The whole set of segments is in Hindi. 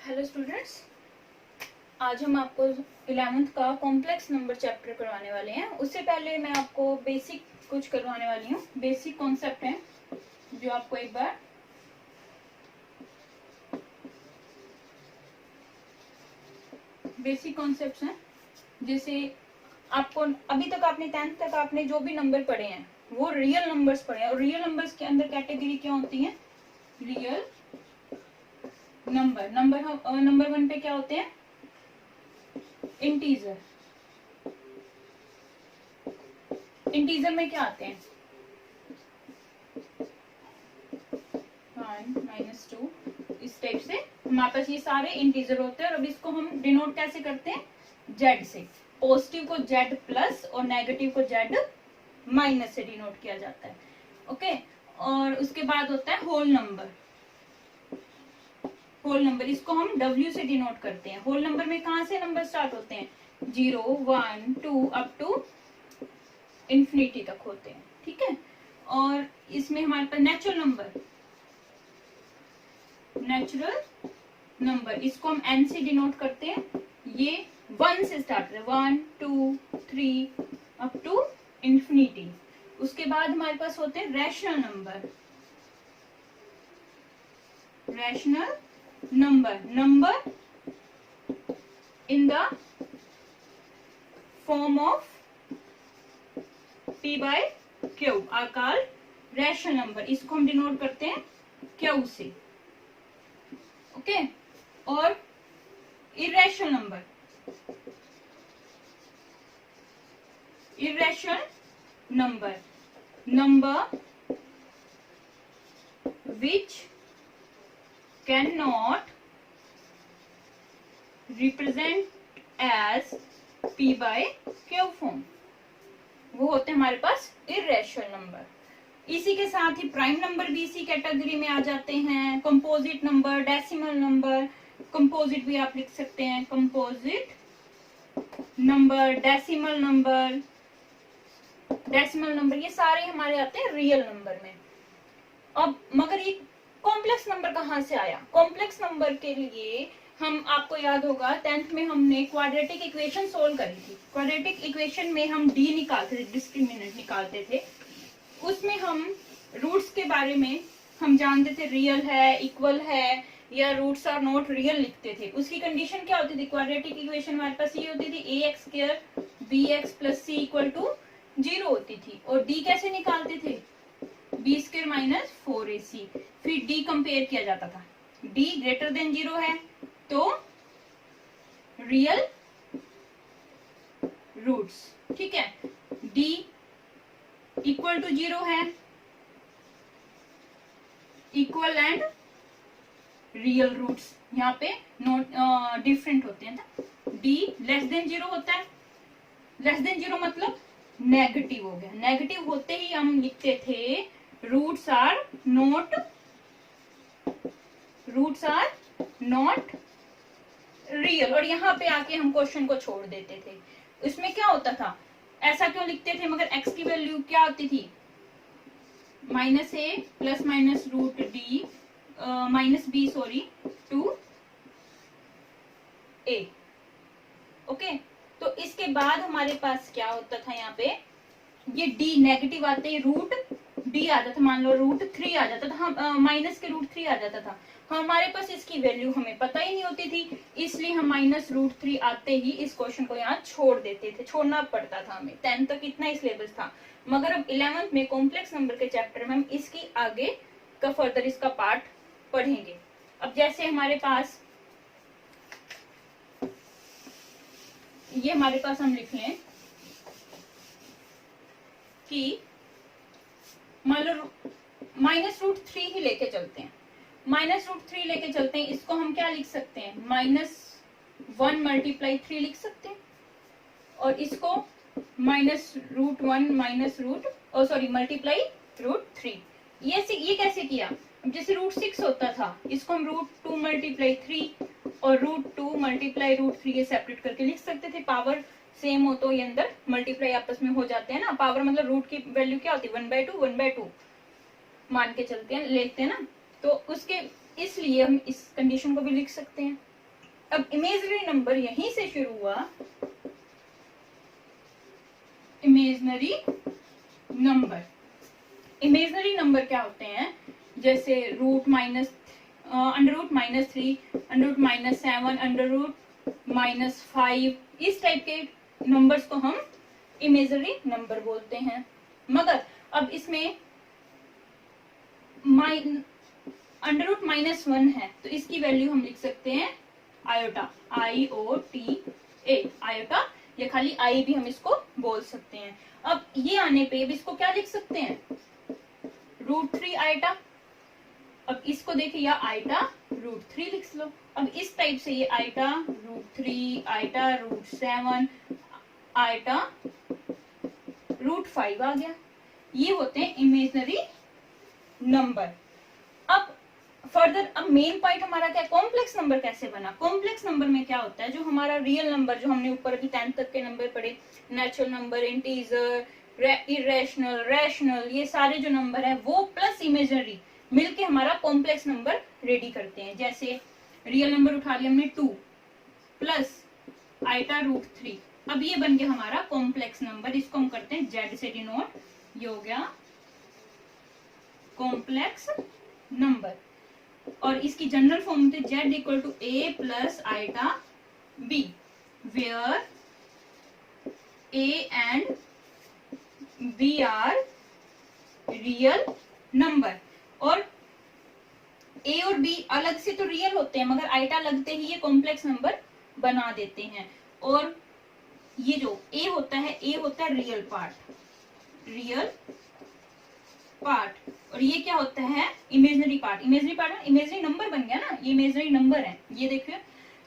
हेलो स्टूडेंट्स, आज हम आपको 11th का कॉम्प्लेक्स नंबर चैप्टर करवाने वाले हैं। उससे पहले मैं आपको बेसिक कुछ करवाने वाली हूँ। बेसिक कॉन्सेप्ट है जो आपको एक बार बेसिक कॉन्सेप्ट्स हैं। जैसे आपको अभी तक आपने 10th तक आपने जो भी नंबर पढ़े हैं वो रियल नंबर्स पढ़े हैं, और रियल नंबर्स के अंदर कैटेगरी क्या होती है? Real number. नंबर 1 पे क्या होते हैं? इंटीजर। इंटीजर में क्या आते हैं? 1 -2, इस टाइप से हमारे पास ये सारे इंटीजर होते हैं। और अब इसको हम डिनोट कैसे करते हैं? जेड से। पॉजिटिव को जेड प्लस और नेगेटिव को जेड माइनस से डिनोट किया जाता है। ओके, और उसके बाद होता है होल नंबर। होल नंबर इसको हम डब्ल्यू से डिनोट करते हैं। होल नंबर में कहां से नंबर स्टार्ट होते हैं? 0, 1, 2 अप टू इंफिनिटी तक होते हैं। ठीक है, और इसमें हमारे पास नेचुरल नंबर इसको हम एन से डिनोट करते हैं। ये 1 से स्टार्ट है, 1, 2, 3 अप टू इंफिनिटी। उसके बाद हमारे पास होते हैं rational number in the form of P by Q are called rational number. इसको हम डिनोट करते हैं Q से। ओके, और irrational number which cannot represent as P by Q form, वो होते हैं हमारे पास इरेशनल नंबर। इसी के साथ ही प्राइम नंबर भी इसी कैटेगरी में आ जाते हैं। Composite number, decimal number, composite भी आप लिख सकते हैं, कंपोजिट नंबर, डेसिमल नंबर, ये सारे हमारे आते हैं रियल नंबर में। अब मगर ये कॉम्प्लेक्स नंबर कहाँ से आया? कॉम्प्लेक्स नंबर के लिए हम, आपको याद होगा 10th में हमने क्वाड्रेटिक इक्वेशन सोल्व करी थी। क्वाड्रेटिक इक्वेशन में हम डी निकालते थे, डिस्क्रिमिनेंट निकालते थे। उसमें हम रूट्स के बारे में हम जानते थे, रियल है, इक्वल है, या रूट्स आर नॉट रियल लिखते थे। उसकी कंडीशन क्या होती थी? क्वाड्रेटिक इक्वेशन हमारे पास ये होती थी, ax² bx + c = 0 होती थी। और डी कैसे निकालते थे? b² - 4ac। फिर डी कंपेयर किया जाता था, डी ग्रेटर देन 0 है तो रियल रूट्स, ठीक है। डी इक्वल टू 0 है, इक्वल एंड रियल रूट्स यहाँ पे नोट डिफरेंट होते हैं। डी लेस देन 0 होता है, लेस देन 0 मतलब नेगेटिव हो गया। नेगेटिव होते ही हम लिखते थे रूट्स आर नॉट रियल, और यहाँ पे आके हम क्वेश्चन को छोड़ देते थे। इसमें क्या होता था? ऐसा क्यों लिखते थे? मगर x की वैल्यू क्या होती थी? -a ± √d -b two a। Okay, तो इसके बाद हमारे पास क्या होता था? यहाँ पे ये d नेगेटिव आते ही रूट d आ जाता, मान लो √3 आ जाता था, हम माइनस के √3 आ जाता था। हमारे पास इसकी वैल्यू हमें पता ही नहीं होती थी, इसलिए हम -√3 आते ही इस क्वेश्चन को यहाँ छोड़ देते थे, छोड़ना पड़ता था हमें। 10th तक इतना ही सिलेबस था। मगर अब 11th में कॉम्प्लेक्स नंबर के चैप्टर में हम इसकी आगे का फर्दर इसका पार्ट पढ़ेंगे। अब जैसे हमारे पास ये हम लिख लें कि मान लो -√3 ही लेके चलते हैं, -√3 लेके चलते हैं। इसको हम क्या लिख सकते हैं? -1 × 3 लिख सकते हैं। और इसको -√1 ×√3। ये कैसे किया? जैसे √6 होता था, इसको हम √2 × 3 और √2 × √3 ये सेपरेट करके लिख सकते थे। पावर सेम हो तो ये अंदर मल्टीप्लाई आपस में हो जाते हैं ना। पावर मतलब रूट की वैल्यू क्या होती है? 1/2 मान के चलते हैं, लेते हैं ना। तो उसके इसलिए हम इस कंडीशन को भी लिख सकते हैं। अब इमेजिनरी नंबर यहीं से शुरू हुआ, इमेजिनरी नंबर। इमेजिनरी नंबर क्या होते हैं, जैसे root minus, under root -3, under root -7, under root -5, इस टाइप के नंबर्स को हम इमेजिनरी नंबर बोलते हैं। मगर अब इसमें अंडर रूट -1 है तो इसकी वैल्यू हम लिख सकते हैं आयोटा, IOTA, आयोटा, या खाली आई भी हम इसको बोल सकते हैं। अब ये आने पे अब इसको क्या लिख सकते हैं, √3 आयोटा। अब इसको देखिए, या आयोटा √3 लिख लो। अब इस टाइप से ये आयोटा √3, आयोटा √7, आयोटा √5 आ गया। ये होते हैं इमेजिनरी नंबर। अब फर्दर, अब मेन पॉइंट हमारा क्या, कॉम्प्लेक्स नंबर कैसे बना। कॉम्प्लेक्स नंबर में क्या होता है, जो हमारा रियल नंबर, जो हमने ऊपर अभी 10th तक के नंबर पढ़े, natural number, integer, irrational, rational, ये सारे जो नंबर है वो प्लस इमेजिनरी मिलके हमारा कॉम्प्लेक्स नंबर रेडी करते हैं। जैसे रियल नंबर उठा लिया हमने 2 प्लस आयोटा √3, अब ये बन गया हमारा कॉम्प्लेक्स नंबर। इसको हम करते हैं जेड से डिनोट, ये हो गया कॉम्प्लेक्स नंबर। और इसकी जनरल फॉर्म होती है Z equal to A plus iota B, where A and B are real number. और A और B अलग से तो रियल होते हैं, मगर आयोटा लगते ही ये कॉम्प्लेक्स नंबर बना देते हैं। और ये जो A होता है, A होता है रियल पार्ट, रियल पार्ट, और ये क्या होता है, imaginary part. Imaginary part imaginary number बन गया ना, ये इमेजिनरी नंबर है। ये देखिए,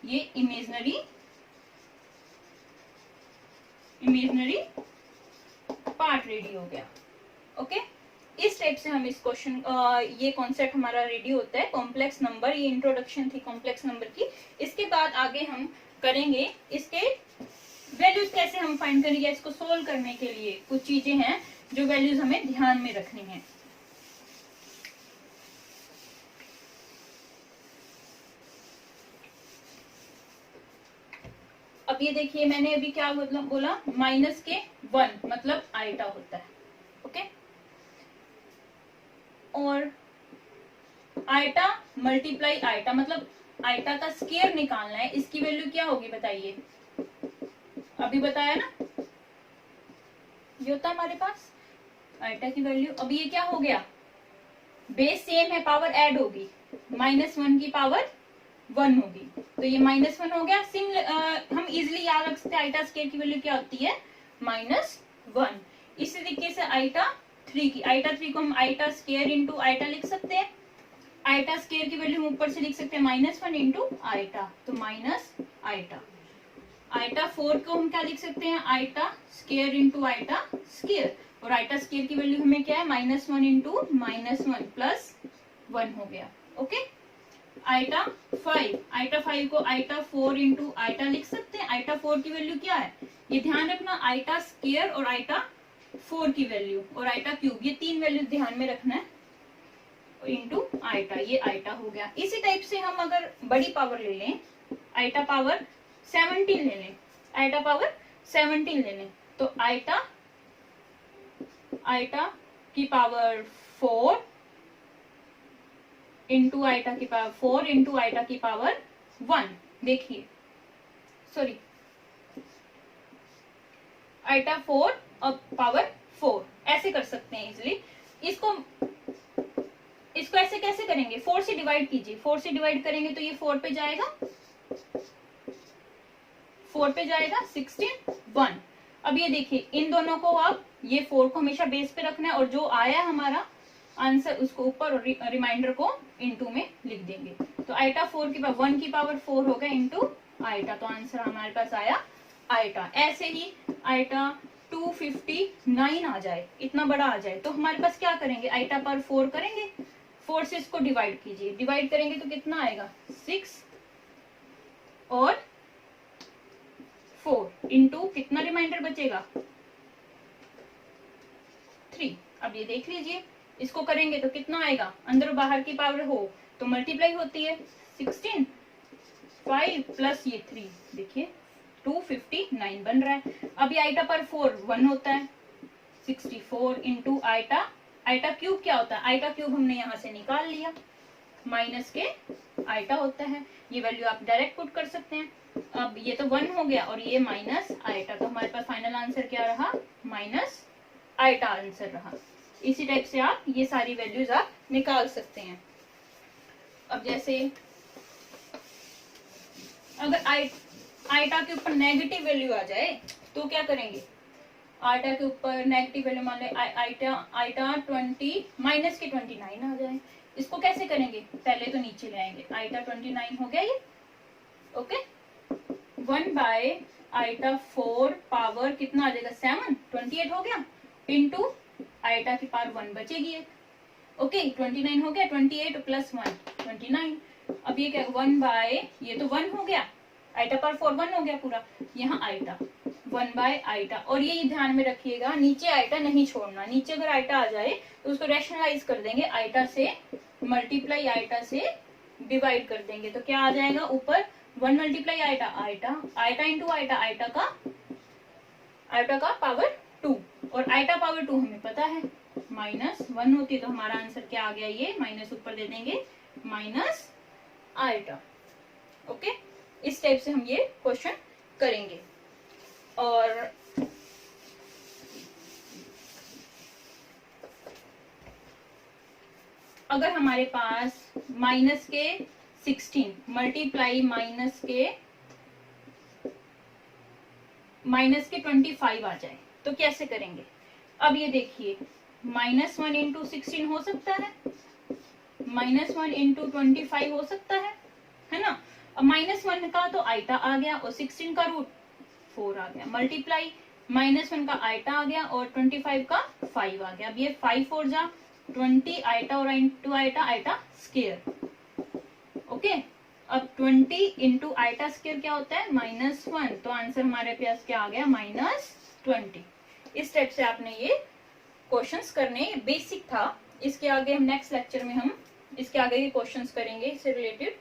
ये इमेजिनरी पार्ट रेडी हो गया। ओके, इस टाइप से हम इस क्वेश्चन, ये कॉन्सेप्ट हमारा रेडी होता है कॉम्प्लेक्स नंबर। ये इंट्रोडक्शन थी कॉम्प्लेक्स नंबर की। इसके बाद आगे हम करेंगे इसके वैल्यूज कैसे हम फाइंड करेंगे। इसको सोल्व करने के लिए कुछ चीजें हैं जो वैल्यूज हमें ध्यान में रखनी है। अब ये देखिए, मैंने अभी क्या मतलब बोला, -1 मतलब आयोटा होता है। ओके, और आयोटा मल्टीप्लाई आयोटा मतलब आयोटा का स्क्वायर निकालना है। इसकी वैल्यू क्या होगी बताइए, अभी बताया ना, ये होता है हमारे पास आयोटा की वैल्यू। अब ये क्या हो गया, बेस सेम है, पावर ऐड होगी, -1 की पावर 1 होगी, तो ये -1 हो गया। हम इजिली याद रख सकते हैं आयोटा स्क्वायर की वैल्यू क्या होती है, -1। इसी तरीके से आयोटा 3 की, आयोटा 3 को हम आयोटा स्क्वायर इंटू आयोटा लिख सकते हैं। आयोटा स्क्वायर की वैल्यू हम ऊपर से लिख सकते हैं -1 इंटू आयोटा, तो माइनस आयोटा। आयोटा 4 को हम क्या लिख सकते हैं, iota square into iota square, और आयोटा स्क्वायर की वैल्यू हमें क्या है, -1 इंटू -1 प्लस 1 हो गया। ओके, आयोटा 5, आयोटा 5 को आयोटा 4 इंटू आयोटा लिख सकते हैं। आयोटा 4 की वैल्यू क्या है, ये ध्यान रखना, आयोटा स्क्वायर और आयोटा 4 की वैल्यू और आयोटा क्यूब, ये 3 वैल्यू ध्यान में रखना है, इंटू आयोटा, ये आयोटा हो गया। इसी टाइप से हम अगर बड़ी पावर ले लें, आयोटा पावर 17 ले लें, आयोटा पावर 17 ले लें, तो आयोटा की पावर 4 इंटू आयोटा की पावर 4 इंटू आयोटा की पावर 1, देखिए सॉरी, आयोटा 4 और पावर 4, ऐसे कर सकते हैं इजिली। इसको ऐसे कैसे करेंगे, 4 से डिवाइड कीजिए, 4 से डिवाइड करेंगे तो ये 4 पे जाएगा, 16 1। अब ये देखिए, इन दोनों को आप, ये 4 को हमेशा बेस पे रखना है, और जो आया हमारा आंसर उसको ऊपर और रिमाइंडर को इनटू में लिख देंगे। तो आयोटा 4 की पावर 1 की पावर 4 हो गया इंटू आयोटा, तो आंसर हमारे पास आया आयोटा। ऐसे ही आयोटा 259 आ जाए, इतना बड़ा आ जाए, तो हमारे पास क्या करेंगे, आयोटा पर 4 करेंगे, 4 से इसको डिवाइड कीजिए, डिवाइड करेंगे तो कितना आएगा, 6 और 4 इंटू कितना रिमाइंडर बचेगा, 3। अब ये देख लीजिए, इसको करेंगे तो कितना आएगा, अंदर बाहर की पावर हो तो मल्टीप्लाई होती है, 16 5 प्लस ये 3, देखिए 259 बन रहा है। अब ये आइटा पर 4 1 होता है, 64 इंटू आइटा, आइटा क्यूब क्या होता है, आइटा क्यूब हमने यहाँ से निकाल लिया, माइनस के आइटा होता है, ये वैल्यू आप डायरेक्ट पुट कर सकते हैं। अब ये तो 1 हो गया और ये माइनस आइटा, तो हमारे पास फाइनल आंसर क्या रहा, माइनस आइटा आंसर रहा। इसी टाइप से आप ये सारी वैल्यूज आप निकाल सकते हैं। अब जैसे अगर आइटा के ऊपर नेगेटिव वैल्यू आ जाए तो क्या करेंगे, आइटा के ऊपर नेगेटिव वैल्यू मान ले आइटा 20 माइनस के 29 आ जाए, इसको कैसे करेंगे, पहले तो नीचे ले आएंगे, आइटा 29 हो गया ये, ओके, 1 बाय आइटा 4 पावर कितना आ जाएगा 7, 28 हो गया, इंटू आइटा की पावर 1 बचेगी एक, ओके 29 हो गया, 28 प्लस 1 29। अब ये क्या 1 बाय, ये तो 1 हो गया, आइटा पर 4 1 हो गया पूरा, यहाँ आइटा 1 बाय आइटा, और ये ध्यान में रखिएगा नीचे आइटा नहीं छोड़ना, नीचे अगर आइटा आ जाए तो उसको रैशनलाइज कर देंगे, आइटा से मल्टीप्लाई आइटा से डिवाइड कर देंगे, तो क्या आ जाएगा ऊपर 1 multiply iota, iota into iota, iota का पावर 2, और आइटा पावर 2 हमें पता है -1 होती है, तो हमारा आंसर क्या आ गया, ये माइनस ऊपर दे देंगे माइनस आइटा, ओके। इस टाइप से हम ये क्वेश्चन करेंगे। और अगर हमारे पास माइनस के 16 मल्टीप्लाई माइनस के 25 आ जाए तो कैसे करेंगे। अब ये देखिए -1 इंटू 16 हो सकता है, -1 इंटू 25 हो सकता है ना। अब -1 का तो आइटा आ गया और 16 का रूट 4 आ गया, मल्टीप्लाई -1 का आइटा आ गया और 25 का 5 आ गया। अब ये 5 4 जा 20 आइटा और into iota, iota square, okay. अब 20 इंटू आइटा स्क्वायर क्या होता है -1, तो आंसर हमारे पास क्या आ गया -20। इस टाइप से आपने ये क्वेश्चंस करने, बेसिक था। इसके आगे हम नेक्स्ट लेक्चर में हम इसके आगे के क्वेश्चंस करेंगे इससे रिलेटेड,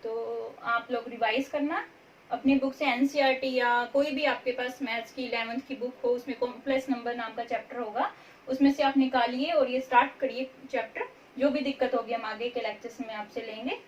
तो आप लोग रिवाइज करना अपनी बुक से, एनसीईआरटी या कोई भी आपके पास मैथ्स की 11th की बुक हो, उसमें कॉम्प्लेक्स नंबर नाम का चैप्टर होगा, उसमें से आप निकालिए और ये स्टार्ट करिए चैप्टर। जो भी दिक्कत होगी हम आगे के लेक्चर्स में आपसे लेंगे।